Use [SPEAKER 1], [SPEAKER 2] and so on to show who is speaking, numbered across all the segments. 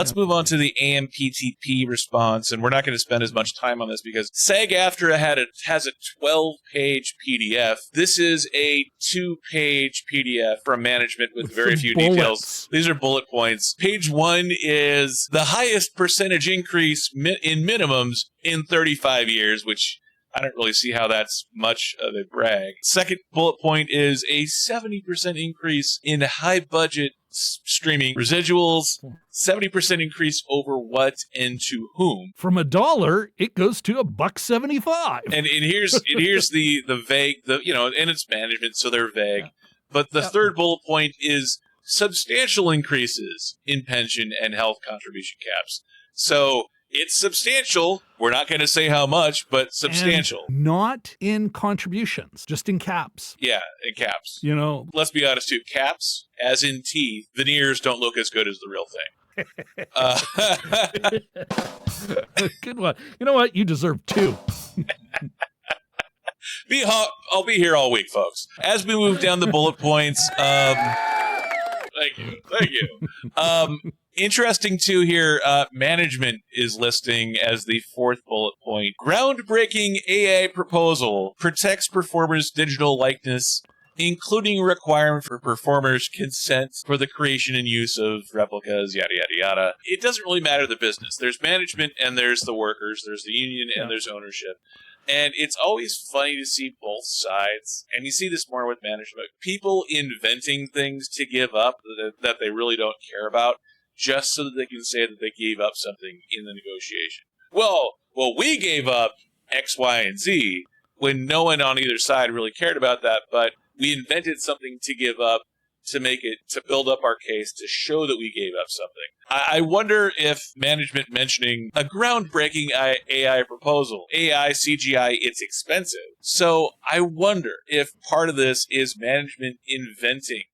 [SPEAKER 1] Let's move on to the AMPTP response, and we're not going to spend as much time on this because SAG-AFTRA has a 12-page PDF. This is a 2-page PDF from management with very few details. These are bullet points. Page 1 is the highest percentage increase in minimums in 35 years, which I don't really see how that's much of a brag. Second bullet point is a 70% increase in high-budget streaming residuals, 70% increase over what and to whom.
[SPEAKER 2] From $1, it goes to $1.75.
[SPEAKER 1] And here's the vague, and it's management, so they're vague. But the third bullet point is substantial increases in pension and health contribution caps. So it's substantial. We're not going to say how much, but substantial.
[SPEAKER 2] And not in contributions, just in caps.
[SPEAKER 1] Yeah, in caps.
[SPEAKER 2] Let's
[SPEAKER 1] be honest, too. Caps, as in teeth, veneers don't look as good as the real thing.
[SPEAKER 2] Good one. You know what? You deserve 2.
[SPEAKER 1] I'll be here all week, folks. As we move down the bullet points, thank you. Interesting, too, here, management is listing as the 4th bullet point. Groundbreaking AI proposal protects performers' digital likeness, including requirement for performers' consent for the creation and use of replicas, yada, yada, yada. It doesn't really matter the business. There's management and there's the workers. There's the union and there's ownership. And it's always funny to see both sides. And you see this more with management. People inventing things to give up that they really don't care about, just so that they can say that they gave up something in the negotiation. Well, we gave up X, Y, and Z when no one on either side really cared about that, but we invented something to give up to build up our case, to show that we gave up something. I wonder if management mentioning a groundbreaking AI proposal, AI, CGI, it's expensive. So I wonder if part of this is management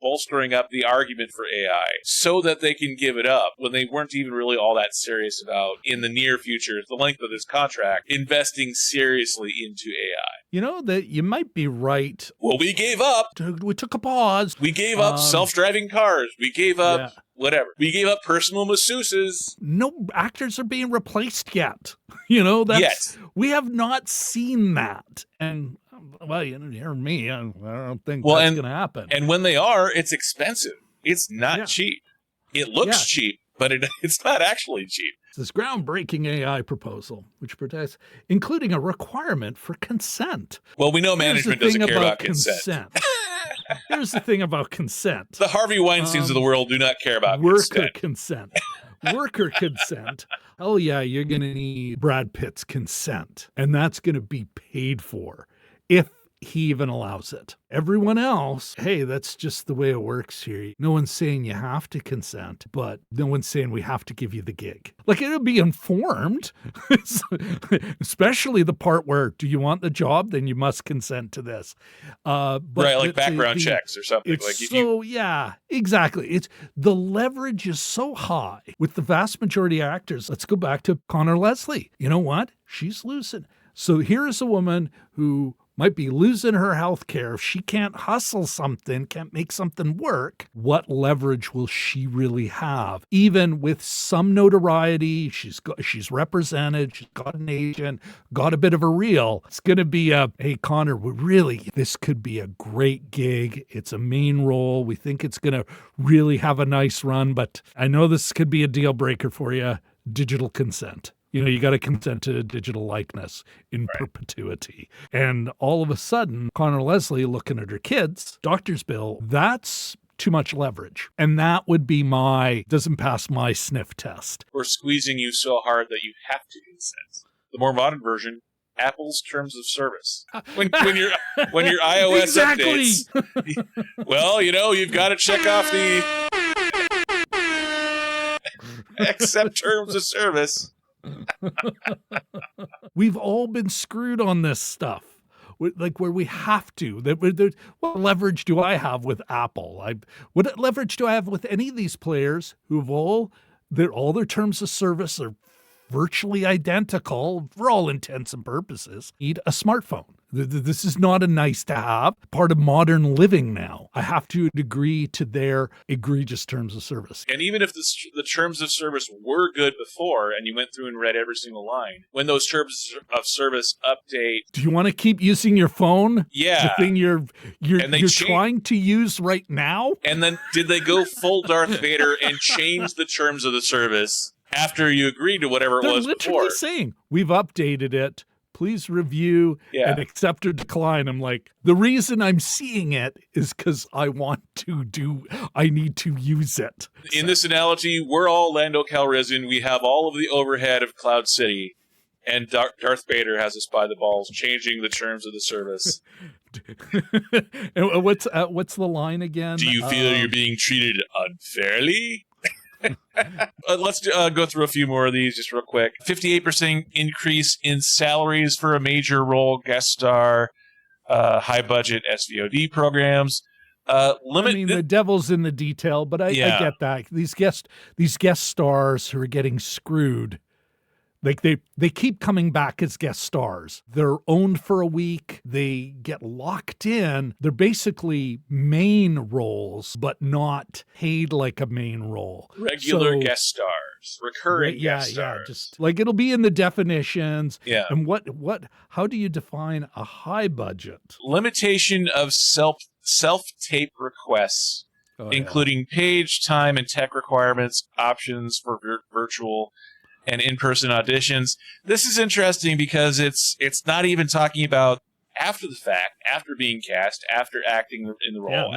[SPEAKER 1] bolstering up the argument for AI so that they can give it up when they weren't even really all that serious about, in the near future, the length of this contract, investing seriously into AI.
[SPEAKER 2] That you might be right.
[SPEAKER 1] Well, we gave up.
[SPEAKER 2] We took a pause.
[SPEAKER 1] We gave up self-driving cars. We gave up whatever. We gave up personal masseuses.
[SPEAKER 2] No actors are being replaced yet.
[SPEAKER 1] Yet.
[SPEAKER 2] We have not seen that. And, well, you hear me. I don't think that's going to happen.
[SPEAKER 1] And when they are, it's expensive. It's not cheap. It looks cheap, but it's not actually cheap.
[SPEAKER 2] This groundbreaking AI proposal, which protects, including a requirement for consent.
[SPEAKER 1] Well, we know management doesn't care about consent.
[SPEAKER 2] Here's the thing about consent.
[SPEAKER 1] The Harvey Weinsteins of the world do not care about
[SPEAKER 2] worker consent. Worker consent. Oh, yeah, you're going to need Brad Pitt's consent, and that's going to be paid for if he even allows it. Everyone else, hey, that's just the way it works here. No one's saying you have to consent, but no one's saying we have to give you the gig. Like, it'll be informed, especially the part where, do you want the job? Then you must consent to this.
[SPEAKER 1] But like background checks or something.
[SPEAKER 2] Yeah, exactly. It's the leverage is so high with the vast majority of actors. Let's go back to Connor Leslie. You know what? She's losing. So here's a woman who might be losing her health care. If she can't hustle something, can't make something work, what leverage will she really have? Even with some notoriety, she's represented, she's got an agent, got a bit of a reel. It's going to be hey, Connor, this could be a great gig. It's a main role. We think it's going to really have a nice run, but I know this could be a deal breaker for you. Digital consent. You got to consent to digital likeness in perpetuity. And all of a sudden, Connor Leslie looking at her kids, doctor's bill, that's too much leverage. And that would be doesn't pass my sniff test.
[SPEAKER 1] We're squeezing you so hard that you have to consent. The more modern version, Apple's terms of service. When your iOS updates, well, you've got to check off the accept terms of service.
[SPEAKER 2] We've all been screwed on this stuff, where we have to. What leverage do I have with Apple? What leverage do I have with any of these players who've all their terms of service are virtually identical for all intents and purposes? Need a smartphone. This is not a nice to have, part of modern living now. I have to agree to their egregious terms of service.
[SPEAKER 1] And even if the terms of service were good before, and you went through and read every single line, when those terms of service update...
[SPEAKER 2] Do you want to keep using your phone?
[SPEAKER 1] Yeah.
[SPEAKER 2] The thing you're trying to use right now?
[SPEAKER 1] And then did they go full Darth Vader and change the terms of the service after you agreed to whatever it was before?
[SPEAKER 2] They're literally saying, we've updated it. Please review and accept or decline. I'm like, the reason I'm seeing it is because I need to use it.
[SPEAKER 1] In this analogy, we're all Lando Calrissian. We have all of the overhead of Cloud City, and Darth Vader has us by the balls, changing the terms of the service.
[SPEAKER 2] And what's the line again?
[SPEAKER 1] Do you feel you're being treated unfairly? Let's go through a few more of these just real quick. 58% increase in salaries for a major role guest star, high budget SVOD programs.
[SPEAKER 2] The devil's in the detail, but I get that. These guest stars who are getting screwed. Like they keep coming back as guest stars. They're owned for a week. They get locked in. They're basically main roles, but not paid like a main role.
[SPEAKER 1] Regular guest stars, recurring guest stars.
[SPEAKER 2] Yeah, just like it'll be in the definitions.
[SPEAKER 1] Yeah.
[SPEAKER 2] And how do you define a high budget?
[SPEAKER 1] Limitation of self-tape requests, including page, time, and tech requirements, options for virtual and in-person auditions. This is interesting because it's not even talking about after the fact, after being cast, after acting in the role,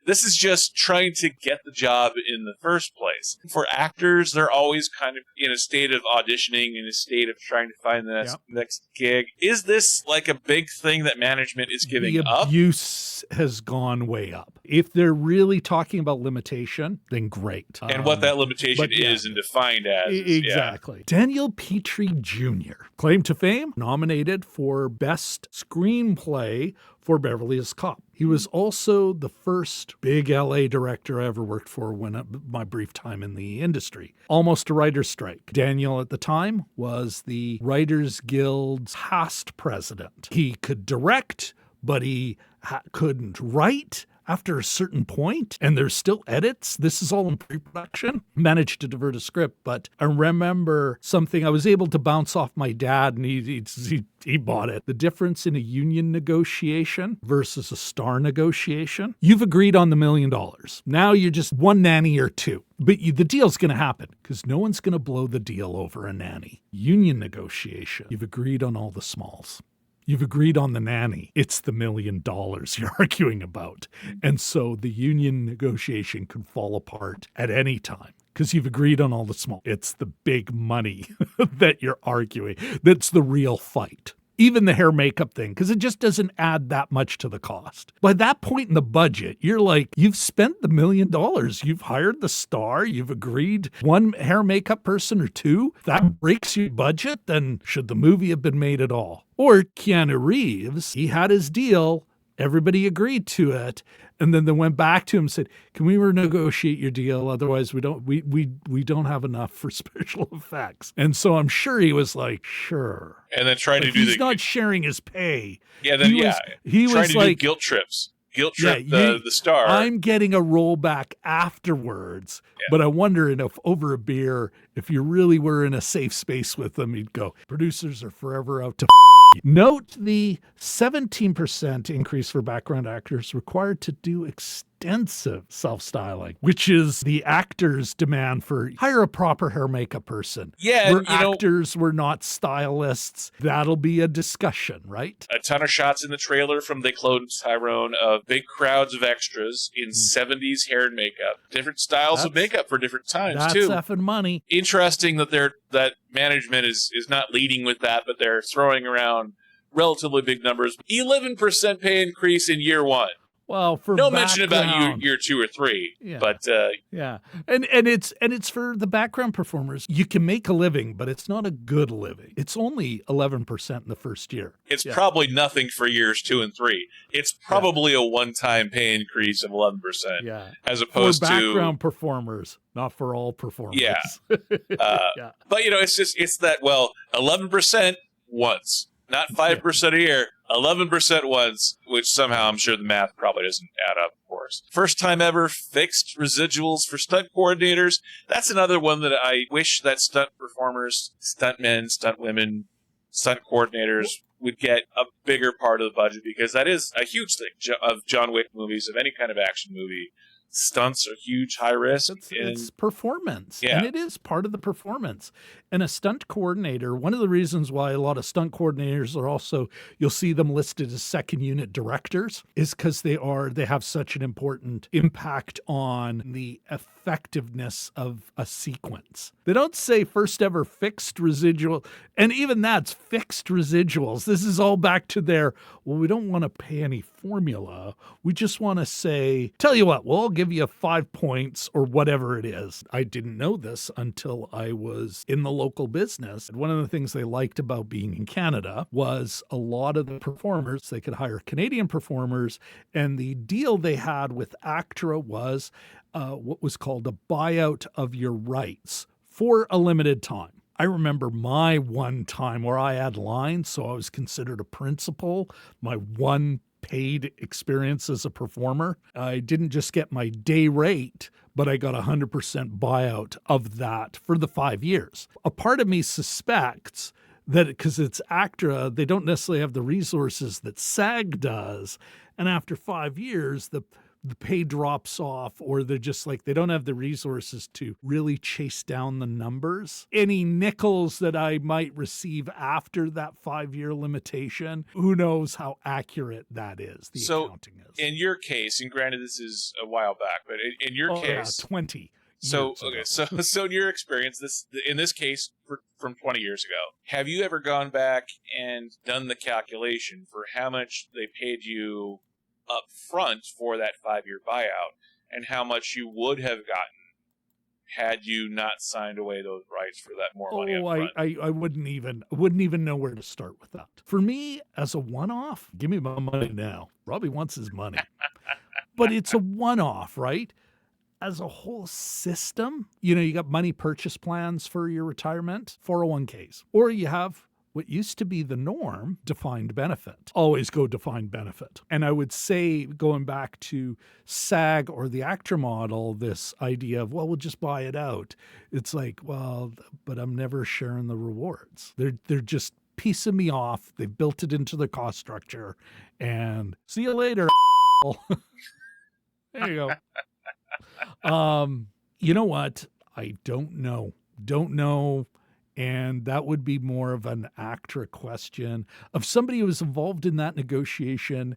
[SPEAKER 1] this is just trying to get the job in the first place. For actors, they're always kind of in a state of auditioning, in a state of trying to find the next gig. Is this like a big thing that management is giving up?
[SPEAKER 2] The abuse has gone way up. If they're really talking about limitation, then great.
[SPEAKER 1] And what that limitation is and defined as.
[SPEAKER 2] Exactly. Daniel Petrie Jr., claim to fame, nominated for Best Screenplay for Beverly Hills Cop. He was also the first big LA director I ever worked for my brief time in the industry. Almost a writer's strike. Daniel at the time was the Writers Guild's past president. He could direct, but he couldn't write after a certain point, and there's still edits. This is all in pre-production. Managed to divert a script, but I remember something I was able to bounce off my dad, and he bought it. The difference in a union negotiation versus a star negotiation. You've agreed on the $1 million. Now you're just one nanny or two. But the deal's going to happen because no one's going to blow the deal over a nanny. Union negotiation. You've agreed on all the smalls. You've agreed on the nanny. It's the $1 million you're arguing about. And so the union negotiation could fall apart at any time because you've agreed on all the small. It's the big money that you're arguing. That's the real fight. Even the hair makeup thing, because it just doesn't add that much to the cost. By that point in the budget, you're like, you've spent the $1 million. You've hired the star. You've agreed one hair makeup person or two. That breaks your budget. Then should the movie have been made at all? Or Keanu Reeves, he had his deal. Everybody agreed to it. And then they went back to him and said, can we renegotiate your deal? Otherwise, we don't have enough for special effects. And so I'm sure he was like, sure.
[SPEAKER 1] And then trying to do
[SPEAKER 2] he's not sharing his pay.
[SPEAKER 1] Yeah, then
[SPEAKER 2] he
[SPEAKER 1] trying
[SPEAKER 2] was
[SPEAKER 1] to
[SPEAKER 2] like
[SPEAKER 1] do guilt trips. Guilt trip the star.
[SPEAKER 2] I'm getting a rollback afterwards. Yeah. But I wonder if over a beer, if you really were in a safe space with them, you'd go, producers are forever out to Note the 17% increase for background actors required to do extensive self-styling, which is the actors' demand for hire a proper hair makeup person.
[SPEAKER 1] Yeah,
[SPEAKER 2] where actors were not stylists. That'll be a discussion, right?
[SPEAKER 1] A ton of shots in the trailer from They Cloned Tyrone of big crowds of extras in 70s hair and makeup. Different styles of makeup for different times, too.
[SPEAKER 2] That's effing money.
[SPEAKER 1] Interesting that management is not leading with that, but they're throwing around relatively big numbers. 11% pay increase in year one.
[SPEAKER 2] Well, for
[SPEAKER 1] no mention about year 2 or 3, but
[SPEAKER 2] and it's for the background performers. You can make a living, but it's not a good living. It's only 11% in the first year.
[SPEAKER 1] It's probably nothing for years 2 and 3. It's probably a one-time pay increase of 11%.
[SPEAKER 2] Yeah,
[SPEAKER 1] as opposed
[SPEAKER 2] for background performers, not for all performers.
[SPEAKER 1] Yeah, but it's that 11% once. Not 5% a year, 11% once, which somehow I'm sure the math probably doesn't add up, of course. First time ever fixed residuals for stunt coordinators. That's another one that I wish that stunt performers, stuntmen, stunt women, stunt coordinators would get a bigger part of the budget, because that is a huge thing of John Wick movies, of any kind of action movie. Stunts are huge, high risk.
[SPEAKER 2] It's performance.
[SPEAKER 1] Yeah.
[SPEAKER 2] And it is part of the performance. And a stunt coordinator, one of the reasons why a lot of stunt coordinators are also, you'll see them listed as second unit directors, is because they have such an important impact on the effectiveness of a sequence. They don't say first ever fixed residual, and even that's fixed residuals. This is all back to their, well, we don't want to pay any formula. We just want to say, tell you what, we'll give you 5 points or whatever it is. I didn't know this until I was in the local business. And one of the things they liked about being in Canada was a lot of the performers, they could hire Canadian performers. And the deal they had with ACTRA was what was called a buyout of your rights for a limited time. I remember my one time where I had lines, so I was considered a principal, my one paid experience as a performer. I didn't just get my day rate, but I got 100% buyout of that for the 5 years. A part of me suspects that because it's ACTRA, they don't necessarily have the resources that SAG does. And after 5 years, the pay drops off, or they're just like, they don't have the resources to really chase down the numbers. Any nickels that I might receive after that 5-year limitation, who knows how accurate that is, the accounting is.
[SPEAKER 1] In your case, and granted this is a while back, but in your case...
[SPEAKER 2] 20
[SPEAKER 1] So,
[SPEAKER 2] years
[SPEAKER 1] okay,
[SPEAKER 2] ago.
[SPEAKER 1] so in your experience, in this case, from 20 years ago, have you ever gone back and done the calculation for how much they paid you up front for that 5-year buyout, and how much you would have gotten had you not signed away those rights for that more money up front?
[SPEAKER 2] I wouldn't even know where to start with that. For me, as a one-off, give me my money now. Robbie wants his money. But it's a one-off, right? As a whole system, you got money purchase plans for your retirement, 401ks, or you have what used to be the norm, defined benefit. Always go defined benefit. And I would say, going back to SAG or the ACTRA model, this idea of, well, we'll just buy it out. It's like, well, but I'm never sharing the rewards. They're just piecing me off. They built it into the cost structure. And see you later. There you go. You know what? I don't know. And that would be more of an ACTRA question of somebody who was involved in that negotiation,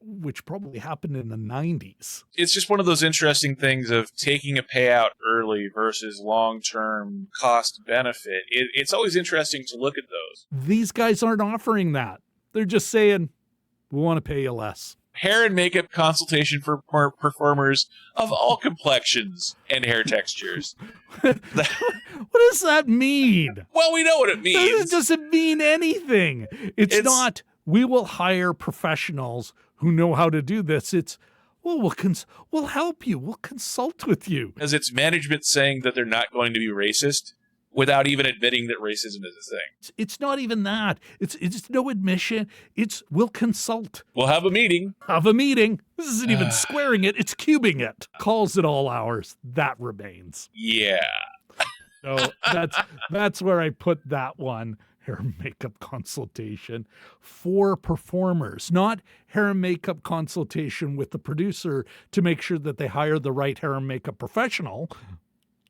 [SPEAKER 2] which probably happened in the 90s.
[SPEAKER 1] It's just one of those interesting things of taking a payout early versus long-term cost benefit. It's always interesting to look at those.
[SPEAKER 2] These guys aren't offering that. They're just saying, we want to pay you less.
[SPEAKER 1] Hair and makeup consultation for performers of all complexions and hair textures.
[SPEAKER 2] What does that mean?
[SPEAKER 1] Well, we know what it means.
[SPEAKER 2] It doesn't mean anything. It's not, we will hire professionals who know how to do this. It's, well, we'll help you. We'll consult with you.
[SPEAKER 1] Because it's management saying that they're not going to be racist without even admitting that racism is a thing.
[SPEAKER 2] It's not even that. It's no admission. It's, we'll consult.
[SPEAKER 1] We'll have a meeting.
[SPEAKER 2] This isn't even squaring it. It's cubing it. Calls at all hours. That remains.
[SPEAKER 1] Yeah.
[SPEAKER 2] So that's where I put that one. Hair and makeup consultation for performers, not hair and makeup consultation with the producer to make sure that they hire the right hair and makeup professional.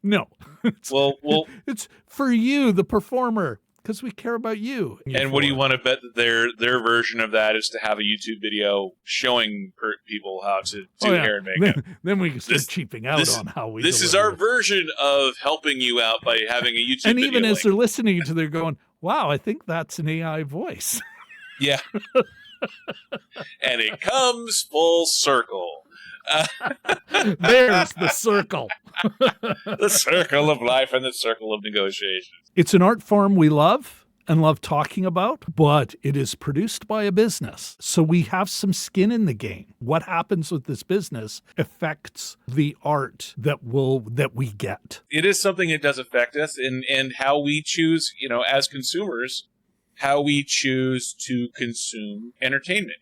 [SPEAKER 2] No. It's for you, the performer, because we care about you.
[SPEAKER 1] And what do you want to bet that their version of that is to have a YouTube video showing people how to do hair and makeup?
[SPEAKER 2] Then we can start cheaping out on how we
[SPEAKER 1] This is our version of helping you out by having a YouTube video.
[SPEAKER 2] And even as they're listening to, they're going, wow, I think that's an AI voice.
[SPEAKER 1] Yeah. And it comes full circle.
[SPEAKER 2] There's the circle.
[SPEAKER 1] The circle of life and the circle of negotiations.
[SPEAKER 2] It's an art form we love and love talking about, but it is produced by a business. So we have some skin in the game. What happens with this business affects the art that we get.
[SPEAKER 1] It is something that does affect us and how we choose, as consumers, how we choose to consume entertainment.